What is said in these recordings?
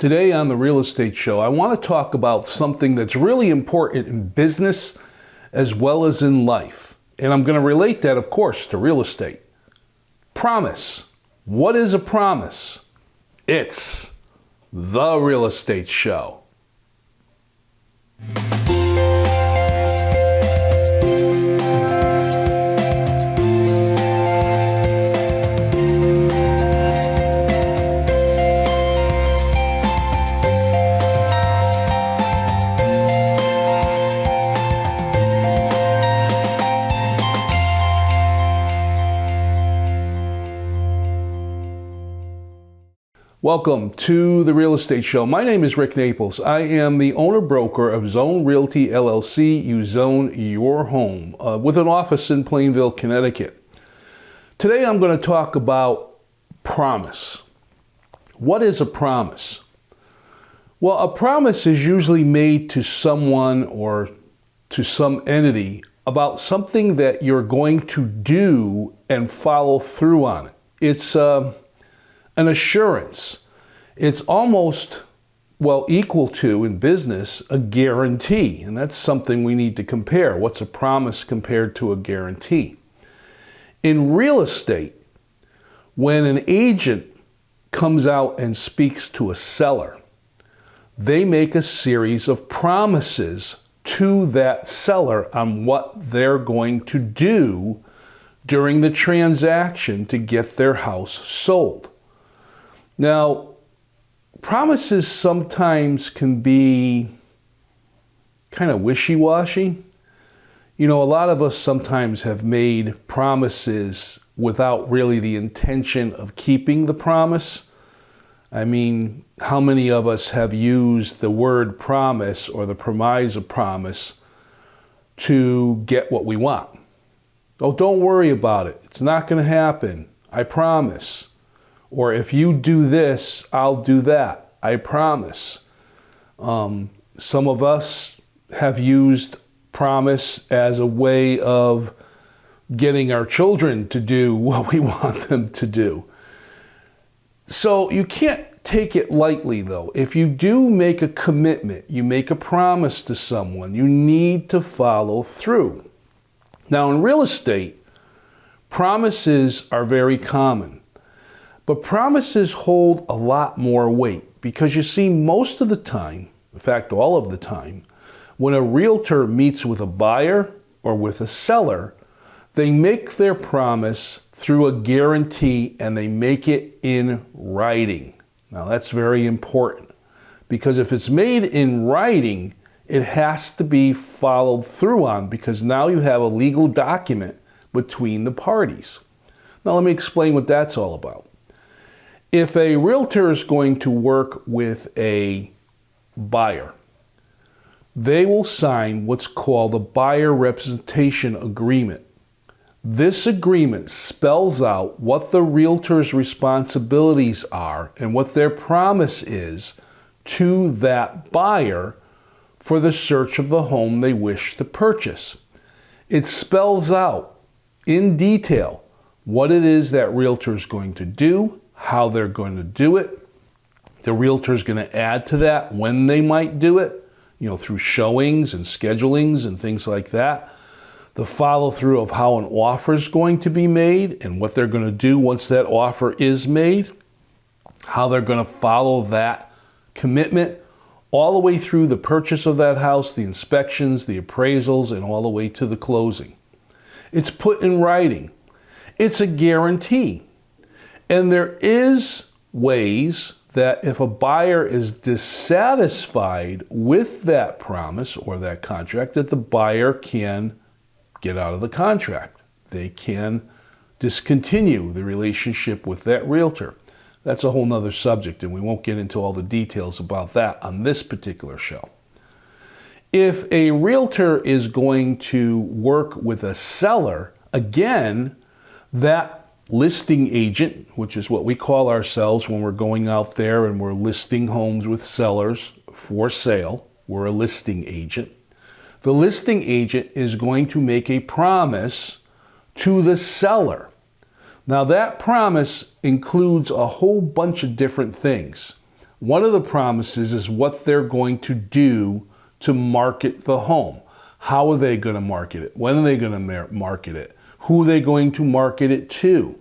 Today on the Real Estate Show, I want to talk about something that's really important in business as well as in life. And I'm going to relate that, of course, to real estate. Promise. What is a promise? It's the Real Estate Show. Welcome to the Real Estate Show. My name is Rick Naples. I am the owner-broker of Zone Realty LLC. You zone your home with an office in Plainville, Connecticut. Today I'm going to talk about promise. What is a promise? Well, a promise is usually made to someone or to some entity about something that you're going to do and follow through on it. It's an assurance. It's almost, equal to, in business, a guarantee. And that's something we need to compare. What's a promise compared to a guarantee? In real estate, when an agent comes out and speaks to a seller, they make a series of promises to that seller on what they're going to do during the transaction to get their house sold. Now, promises sometimes can be kind of wishy-washy. You know, a lot of us sometimes have made promises without really the intention of keeping the promise. I mean, how many of us have used the word promise or the premise of promise to get what we want? Oh, don't worry about it. It's not going to happen. I promise. Or if you do this, I'll do that. I promise. Some of us have used promise as a way of getting our children to do what we want them to do. So you can't take it lightly, though. If you do make a commitment, you make a promise to someone, you need to follow through. Now, in real estate, promises are very common. But promises hold a lot more weight because you see, most of the time, in fact, all of the time, when a realtor meets with a buyer or with a seller, they make their promise through a guarantee and they make it in writing. Now, that's very important because if it's made in writing, it has to be followed through on because now you have a legal document between the parties. Now, let me explain what that's all about. If a realtor is going to work with a buyer, they will sign what's called a buyer representation agreement. This agreement spells out what the realtor's responsibilities are and what their promise is to that buyer for the search of the home they wish to purchase. It spells out in detail what it is that realtor is going to do, how they're going to do it. The realtor is going to add to that when they might do it, through showings and schedulings and things like that. The follow through of how an offer is going to be made and what they're going to do once that offer is made, how they're going to follow that commitment all the way through the purchase of that house, the inspections, the appraisals, and all the way to the closing. It's put in writing. It's a guarantee. And there is ways that if a buyer is dissatisfied with that promise or that contract, that the buyer can get out of the contract. They can discontinue the relationship with that realtor. That's a whole nother subject, and we won't get into all the details about that on this particular show. If a realtor is going to work with a seller, again, that listing agent, which is what we call ourselves when we're going out there and we're listing homes with sellers for sale. We're a listing agent. The listing agent is going to make a promise to the seller. Now that promise includes a whole bunch of different things. One of the promises is what they're going to do to market the home. How are they going to market it? When are they going to market it? Who are they going to market it to?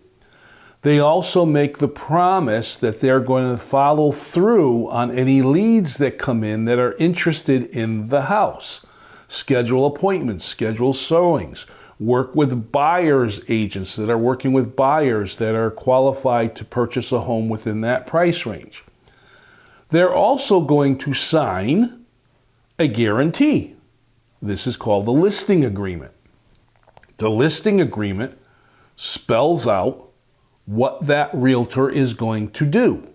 They also make the promise that they're going to follow through on any leads that come in that are interested in the house. Schedule appointments, schedule showings, work with buyers agents that are working with buyers that are qualified to purchase a home within that price range. They're also going to sign a guarantee. This is called the listing agreement. The listing agreement spells out what that realtor is going to do.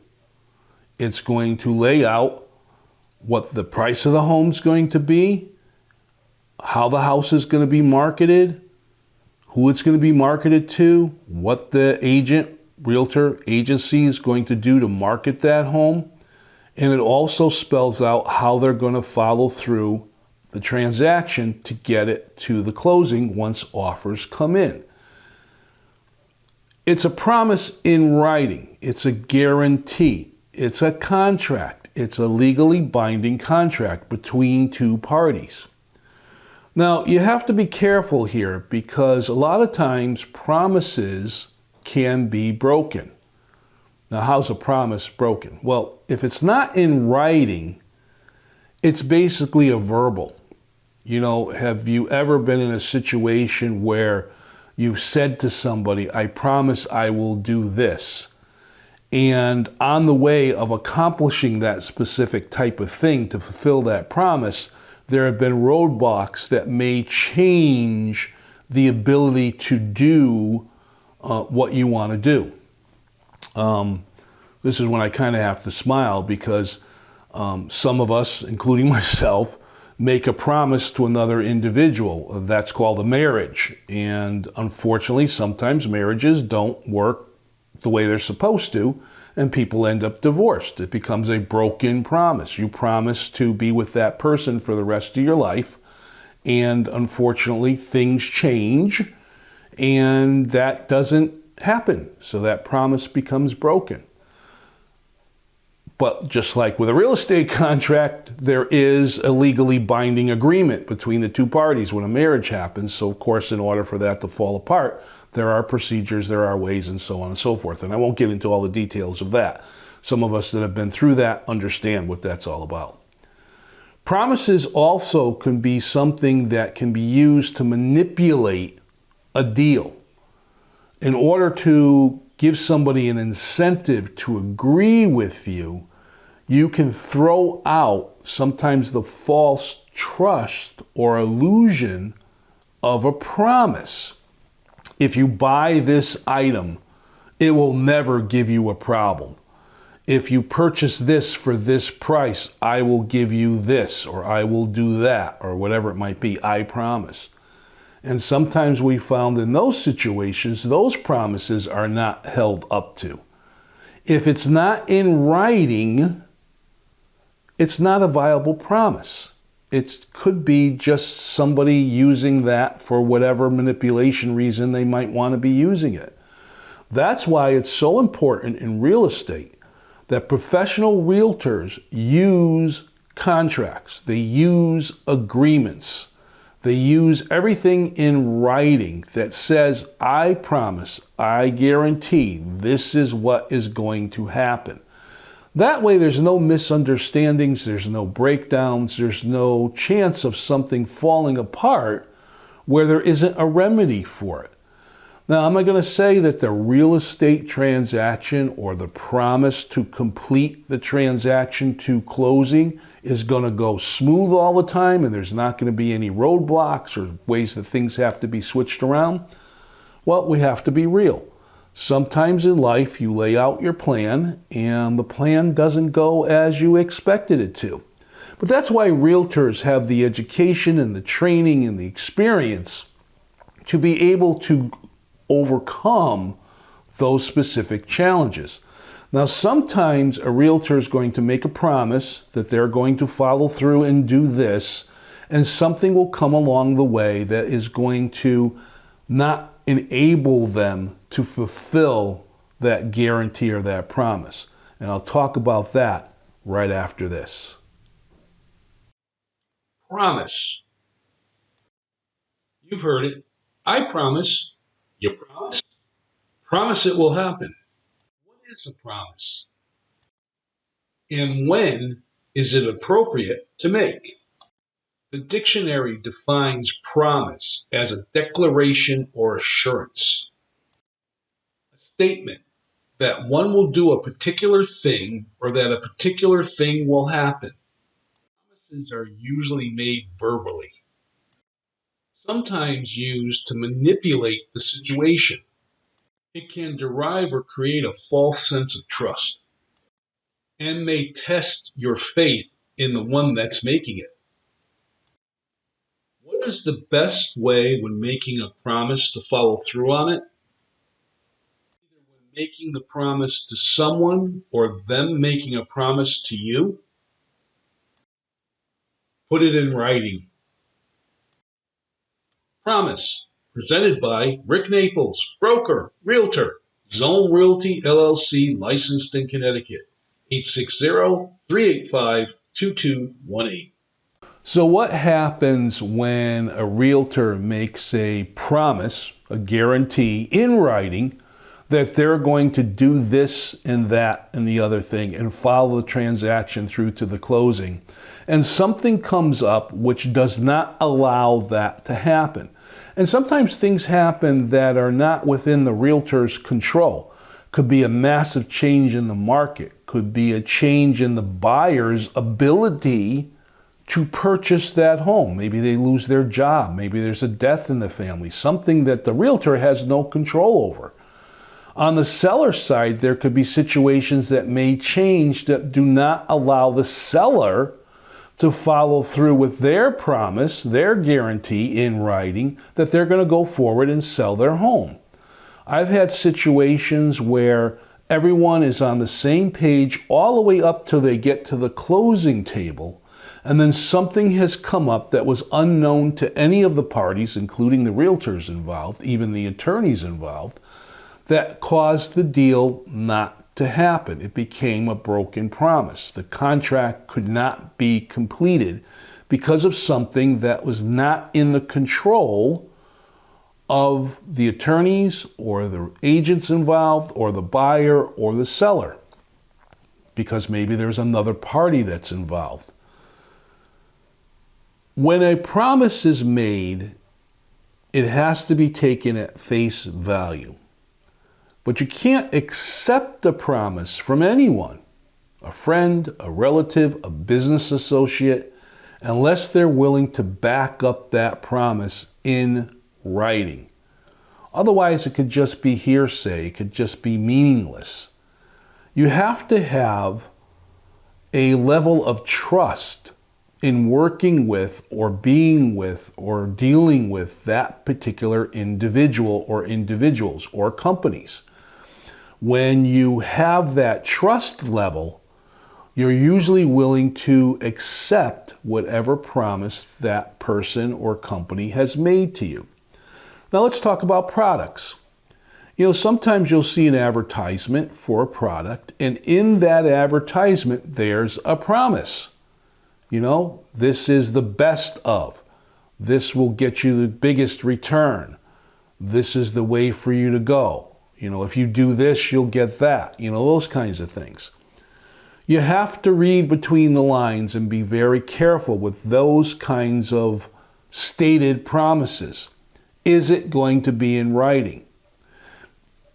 It's going to lay out what the price of the home is going to be, how the house is going to be marketed, who it's going to be marketed to, what the realtor agency is going to do to market that home. And it also spells out how they're going to follow through the transaction to get it to the closing once offers come in. It's a promise in writing. It's a guarantee. It's a contract. It's a legally binding contract between two parties. Now, you have to be careful here because a lot of times promises can be broken. Now, how's a promise broken? Well, if it's not in writing, it's basically a verbal. Have you ever been in a situation where you've said to somebody, I promise I will do this. And on the way of accomplishing that specific type of thing to fulfill that promise, there have been roadblocks that may change the ability to do what you want to do. This is when I kind of have to smile because some of us, including myself, make a promise to another individual. That's called a marriage. And unfortunately, sometimes marriages don't work the way they're supposed to, and people end up divorced. It becomes a broken promise. You promise to be with that person for the rest of your life, and unfortunately, things change, and that doesn't happen. So that promise becomes broken. But just like with a real estate contract, there is a legally binding agreement between the two parties when a marriage happens. So, of course, in order for that to fall apart, there are procedures, there are ways, and so on and so forth. And I won't get into all the details of that. Some of us that have been through that understand what that's all about. Promises also can be something that can be used to manipulate a deal in order to give somebody an incentive to agree with you. You can throw out sometimes the false trust or illusion of a promise. If you buy this item, it will never give you a problem. If you purchase this for this price, I will give you this, or I will do that, or whatever it might be, I promise. And sometimes we found in those situations, those promises are not held up to. If it's not in writing, it's not a viable promise. It could be just somebody using that for whatever manipulation reason they might want to be using it. That's why it's so important in real estate that professional realtors use contracts. They use agreements. They use everything in writing that says, I promise, I guarantee this is what is going to happen. That way there's no misunderstandings, there's no breakdowns, there's no chance of something falling apart where there isn't a remedy for it. Now, am I going to say that the real estate transaction or the promise to complete the transaction to closing is going to go smooth all the time and there's not going to be any roadblocks or ways that things have to be switched around? Well, we have to be real. Sometimes in life you lay out your plan and the plan doesn't go as you expected it to. But that's why realtors have the education and the training and the experience to be able to overcome those specific challenges. Now, sometimes a realtor is going to make a promise that they're going to follow through and do this, and something will come along the way that is going to not enable them to fulfill that guarantee or that promise. And I'll talk about that right after this. Promise. You've heard it. I promise. You promise? Promise it will happen. What is a promise? And when is it appropriate to make? The dictionary defines promise as a declaration or assurance, a statement that one will do a particular thing or that a particular thing will happen. Promises are usually made verbally, sometimes used to manipulate the situation. It can derive or create a false sense of trust and may test your faith in the one that's making it. What is the best way when making a promise to follow through on it? Either when making the promise to someone or them making a promise to you, put it in writing. Promise, presented by Rick Naples, broker, realtor, Zone Realty LLC, licensed in Connecticut, 860-385-2218. So what happens when a realtor makes a promise, a guarantee in writing that they're going to do this and that and the other thing and follow the transaction through to the closing, and something comes up which does not allow that to happen? And sometimes things happen that are not within the realtor's control. Could be a massive change in the market, could be a change in the buyer's ability to purchase that home. Maybe they lose their job, maybe there's a death in the family, something that the realtor has no control over. On the seller side, there could be situations that may change that do not allow the seller to follow through with their promise, their guarantee in writing that they're going to go forward and sell their home. I've had situations where everyone is on the same page all the way up till they get to the closing table, and then something has come up that was unknown to any of the parties, including the realtors involved, even the attorneys involved, that caused the deal not to happen. It became a broken promise. The contract could not be completed because of something that was not in the control of the attorneys or the agents involved or the buyer or the seller, because maybe there's another party that's involved. When a promise is made, it has to be taken at face value. But you can't accept a promise from anyone, a friend, a relative, a business associate, unless they're willing to back up that promise in writing. Otherwise, it could just be hearsay, it could just be meaningless. You have to have a level of trust in working with or being with or dealing with that particular individual or individuals or companies. When you have that trust level, you're usually willing to accept whatever promise that person or company has made to you. Now let's talk about products. Sometimes you'll see an advertisement for a product, and in that advertisement, there's a promise. This is the best of. This will get you the biggest return. This is the way for you to go. If you do this, you'll get that. Those kinds of things. You have to read between the lines and be very careful with those kinds of stated promises. Is it going to be in writing?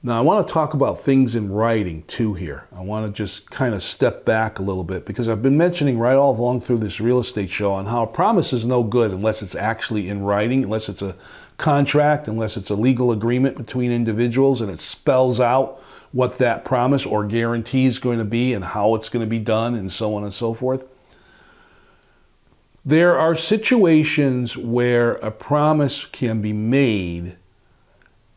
Now, I want to talk about things in writing too here. I want to just kind of step back a little bit, because I've been mentioning right all along through this real estate show on how a promise is no good unless it's actually in writing, unless it's a contract, unless it's a legal agreement between individuals and it spells out what that promise or guarantee is going to be and how it's going to be done and so on and so forth. There are situations where a promise can be made,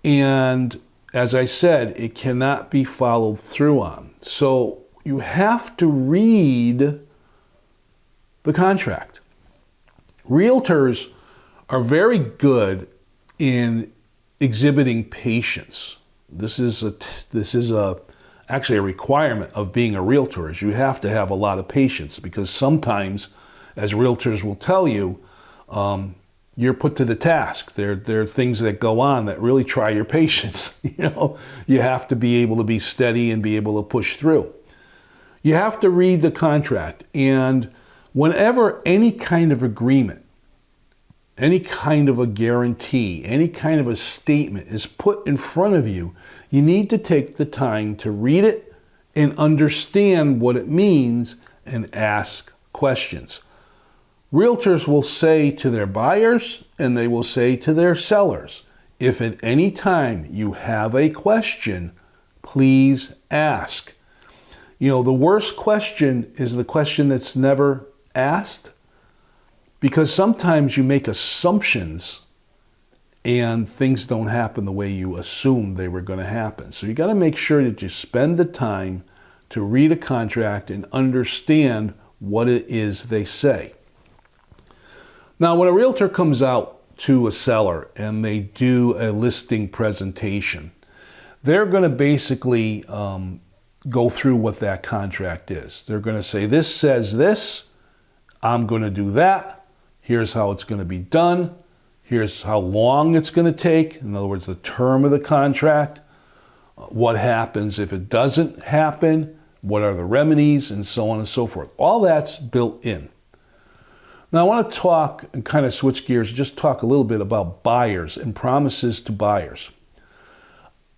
and as I said, it cannot be followed through on. So you have to read the contract. Realtors are very good in exhibiting patience. This is actually a requirement of being a realtor is you have to have a lot of patience, because sometimes, as realtors will tell you, you're put to the task. There are things that go on that really try your patience. You have to be able to be steady and be able to push through. You have to read the contract, and whenever any kind of agreement, any kind of a guarantee, any kind of a statement is put in front of you, you need to take the time to read it and understand what it means and ask questions. Realtors will say to their buyers and they will say to their sellers, if at any time you have a question, please ask. The worst question is the question that's never asked, because sometimes you make assumptions and things don't happen the way you assumed they were going to happen. So you got to make sure that you spend the time to read a contract and understand what it is they say. Now, when a realtor comes out to a seller and they do a listing presentation, they're going to basically go through what that contract is. They're going to say, this says this, I'm going to do that, here's how it's going to be done, here's how long it's going to take, in other words, the term of the contract, what happens if it doesn't happen, what are the remedies, and so on and so forth. All that's built in. Now, I want to talk and kind of switch gears, just talk a little bit about buyers and promises to buyers.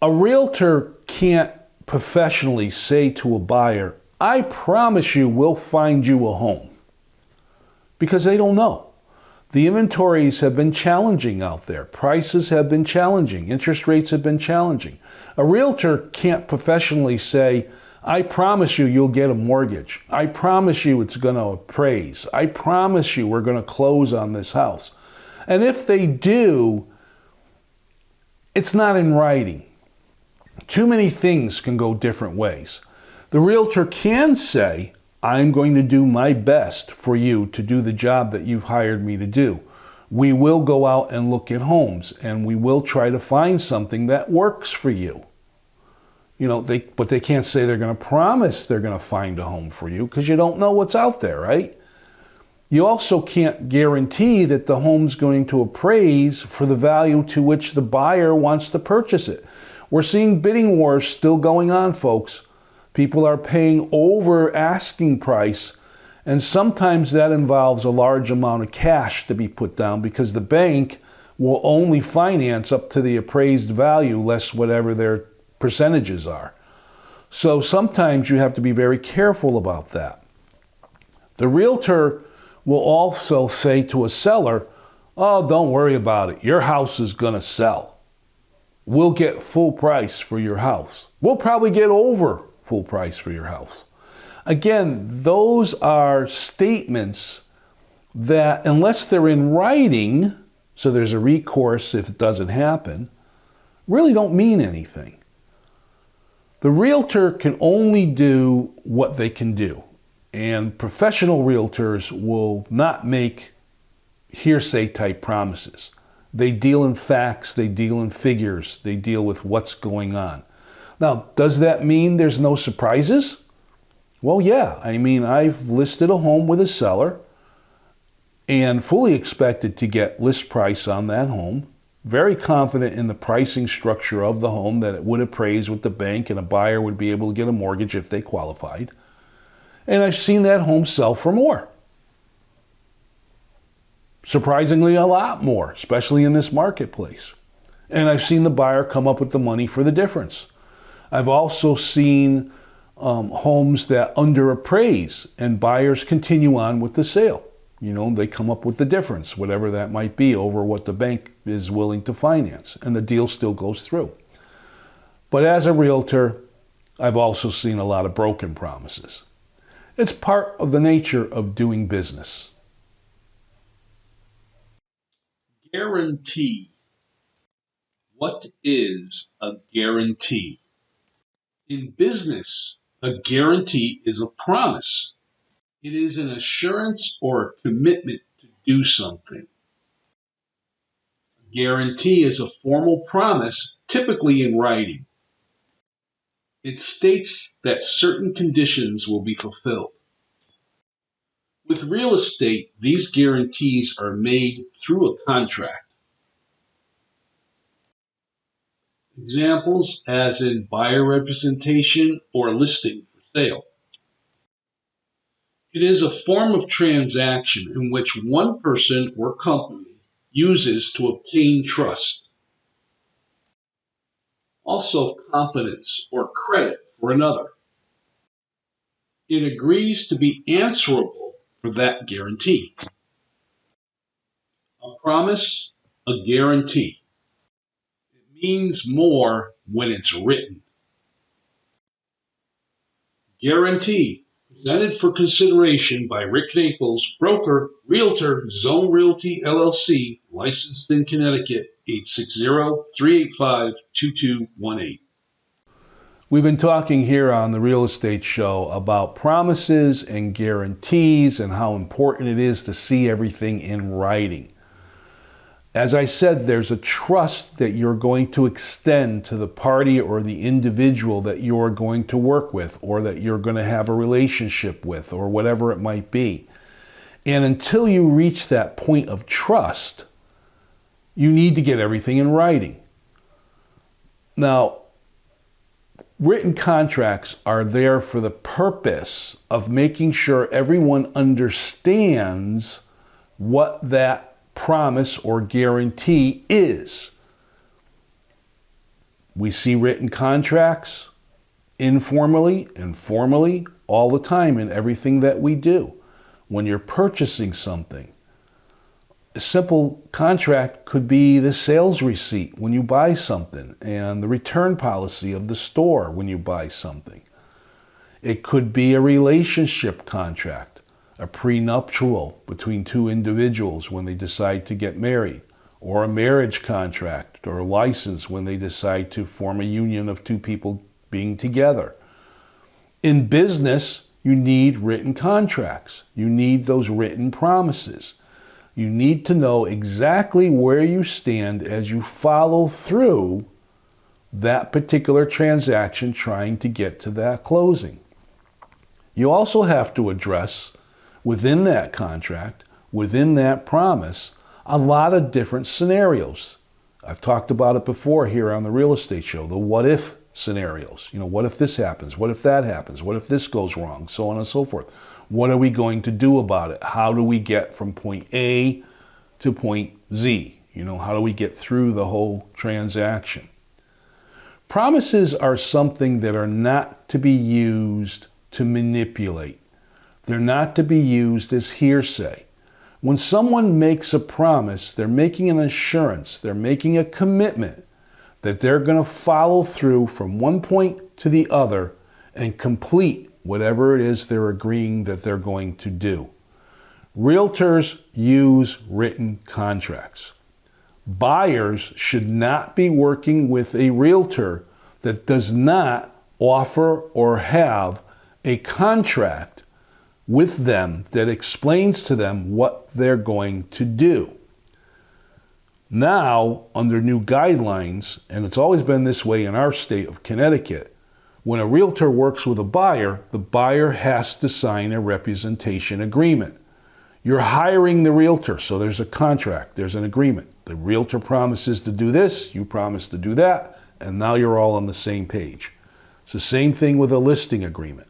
A realtor can't professionally say to a buyer, I promise you we'll find you a home, because they don't know. The inventories have been challenging out there. Prices have been challenging. Interest rates have been challenging. A realtor can't professionally say, I promise you you'll get a mortgage. I promise you it's going to appraise. I promise you we're going to close on this house. And if they do, it's not in writing. Too many things can go different ways. The realtor can say, I'm going to do my best for you to do the job that you've hired me to do. We will go out and look at homes, and we will try to find something that works for you. But they can't say they're going to promise they're going to find a home for you, because you don't know what's out there, right? You also can't guarantee that the home's going to appraise for the value to which the buyer wants to purchase it. We're seeing bidding wars still going on, folks. People are paying over asking price, and sometimes that involves a large amount of cash to be put down, because the bank will only finance up to the appraised value less whatever their percentages are. So sometimes you have to be very careful about that. The realtor will also say to a seller, oh, don't worry about it. Your house is going to sell. We'll get full price for your house. We'll probably get over full price for your house. Again, those are statements that, unless they're in writing, so there's a recourse if it doesn't happen, really don't mean anything. The realtor can only do what they can do, and professional realtors will not make hearsay type promises. They deal in facts, they deal in figures, they deal with what's going on. Now, does that mean there's no surprises? Well, yeah. I've listed a home with a seller and fully expected to get list price on that home. Very confident in the pricing structure of the home, that it would appraise with the bank and a buyer would be able to get a mortgage if they qualified. And I've seen that home sell for more. Surprisingly, a lot more, especially in this marketplace. And I've seen the buyer come up with the money for the difference. I've also seen homes that underappraise and buyers continue on with the sale. They come up with the difference, whatever that might be, over what the bank is willing to finance, and the deal still goes through. But as a realtor, I've also seen a lot of broken promises. It's part of the nature of doing business. Guarantee. What is a guarantee? In business, a guarantee is a promise. It is an assurance or a commitment to do something. A guarantee is a formal promise, typically in writing. It states that certain conditions will be fulfilled. With real estate, these guarantees are made through a contract. Examples as in buyer representation or listing for sale. It is a form of transaction in which one person or company uses to obtain trust, also confidence or credit for another. It agrees to be answerable for that guarantee. A promise, a guarantee. It means more when it's written. Guarantee, presented for consideration by Rick Naples, broker, realtor, Zone Realty LLC, licensed in Connecticut, 860-385-2218. We've been talking here on the Real Estate Show about promises and guarantees and how important it is to see everything in writing. As I said, there's a trust that you're going to extend to the party or the individual that you're going to work with or that you're going to have a relationship with or whatever it might be. And until you reach that point of trust, you need to get everything in writing. Now, written contracts are there for the purpose of making sure everyone understands what that promise or guarantee is. We see written contracts informally and formally all the time in everything that we do. When you're purchasing something, a simple contract could be the sales receipt when you buy something and the return policy of the store when you buy something. It could be a relationship contract, a prenuptial between two individuals when they decide to get married, or a marriage contract or a license when they decide to form a union of two people being together. In business, you need written contracts. You need those written promises. You need to know exactly where you stand as you follow through that particular transaction trying to get to that closing. You also have to address within that contract, within that promise, a lot of different scenarios. I've talked about it before here on the Real Estate Show, the what if scenarios. What if this happens? What if that happens? What if this goes wrong? So on and so forth. What are we going to do about it? How do we get from point A to point Z? How do we get through the whole transaction? Promises are something that are not to be used to manipulate. They're not to be used as hearsay. When someone makes a promise, they're making an assurance, they're making a commitment that they're going to follow through from one point to the other and complete whatever it is they're agreeing that they're going to do. Realtors use written contracts. Buyers should not be working with a realtor that does not offer or have a contract with them that explains to them what they're going to do. Now, under new guidelines, and it's always been this way in our state of Connecticut, when a realtor works with a buyer, the buyer has to sign a representation agreement. You're hiring the realtor, so there's a contract, there's an agreement. The realtor promises to do this, you promise to do that, and now you're all on the same page. It's the same thing with a listing agreement.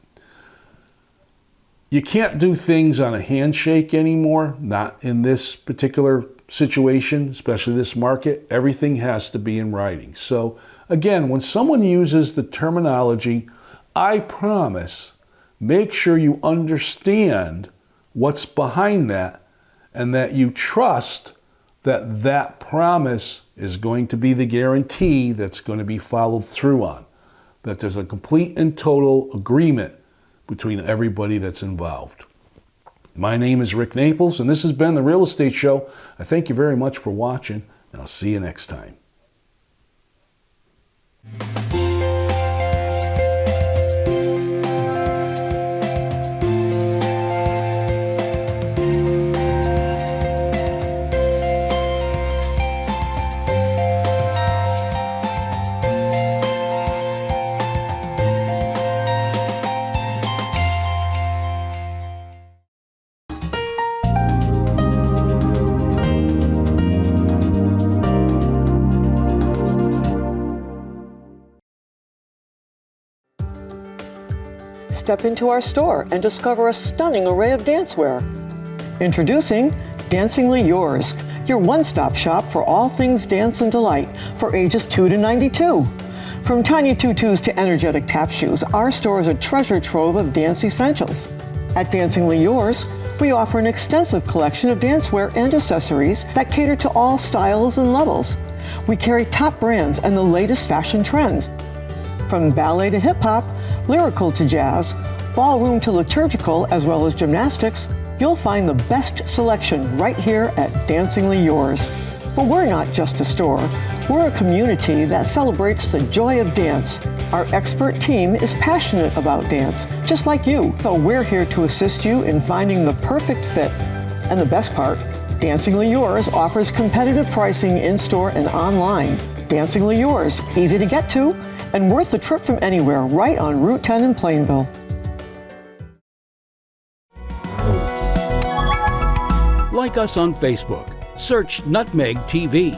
You can't do things on a handshake anymore, not in this particular situation, especially this market. Everything has to be in writing. So again, when someone uses the terminology, I promise, make sure you understand what's behind that and that you trust that that promise is going to be the guarantee that's going to be followed through on, that there's a complete and total agreement between everybody that's involved. My name is Rick Naples, and this has been The Real Estate Show. I thank you very much for watching, and I'll see you next time. Step into our store and discover a stunning array of dancewear. Introducing Dancingly Yours, your one-stop shop for all things dance and delight for ages 2 to 92. From tiny tutus to energetic tap shoes, our store is a treasure trove of dance essentials. At Dancingly Yours, we offer an extensive collection of dancewear and accessories that cater to all styles and levels. We carry top brands and the latest fashion trends. From ballet to hip-hop, lyrical to jazz, ballroom to liturgical, as well as gymnastics, you'll find the best selection right here at Dancingly Yours. But we're not just a store. We're a community that celebrates the joy of dance. Our expert team is passionate about dance, just like you. So we're here to assist you in finding the perfect fit. And the best part, Dancingly Yours offers competitive pricing in-store and online. Dancingly Yours, easy to get to, and worth the trip from anywhere, right on Route 10 in Plainville. Like us on Facebook. Search Nutmeg TV.